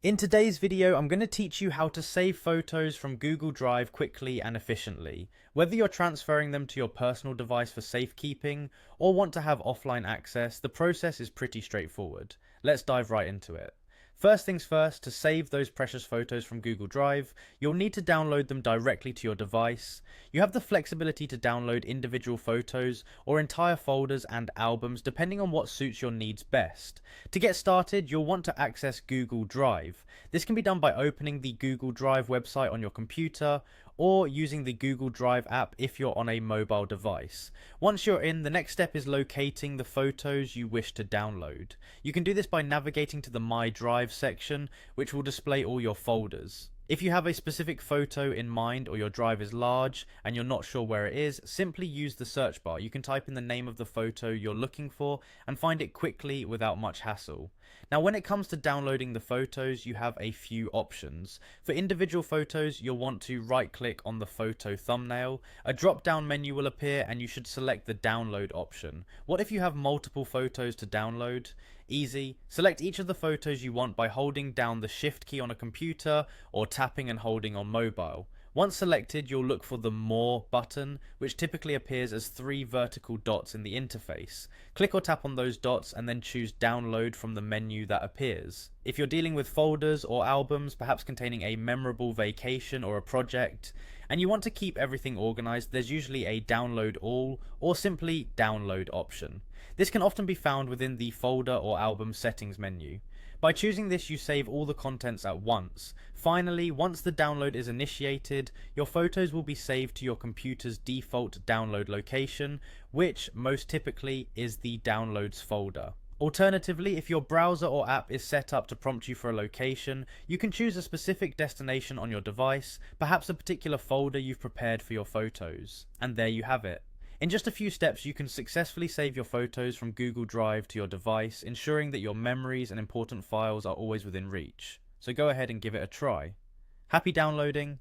In today's video, I'm going to teach you how to save photos from Google Drive quickly and efficiently. Whether you're transferring them to your personal device for safekeeping or want to have offline access, the process is pretty straightforward. Let's dive right into it. First things first, to save those precious photos from Google Drive, you'll need to download them directly to your device. You have the flexibility to download individual photos or entire folders and albums depending on what suits your needs best. To get started, you'll want to access Google Drive. This can be done by opening the Google Drive website on your computer or using the Google Drive app if you're on a mobile device. Once you're in, the next step is locating the photos you wish to download. You can do this by navigating to the My Drive section, which will display all your folders. If you have a specific photo in mind or your drive is large and you're not sure where it is, simply use the search bar. You can type in the name of the photo you're looking for and find it quickly without much hassle. Now, when it comes to downloading the photos, you have a few options. For individual photos, you'll want to right-click on the photo thumbnail. A drop-down menu will appear and you should select the download option. What if you have multiple photos to download? Easy. Select each of the photos you want by holding down the Shift key on a computer or tapping and holding on mobile. Once selected, you'll look for the More button, which typically appears as 3 vertical dots in the interface. Click or tap on those dots and then choose Download from the menu that appears. If you're dealing with folders or albums, perhaps containing a memorable vacation or a project, and you want to keep everything organized, there's usually a Download All or simply Download option. This can often be found within the folder or album settings menu. By choosing this, you save all the contents at once. Finally, once the download is initiated, your photos will be saved to your computer's default download location, which most typically is the Downloads folder. Alternatively, if your browser or app is set up to prompt you for a location, you can choose a specific destination on your device, perhaps a particular folder you've prepared for your photos. And there you have it. In just a few steps, you can successfully save your photos from Google Drive to your device, ensuring that your memories and important files are always within reach. So go ahead and give it a try. Happy downloading!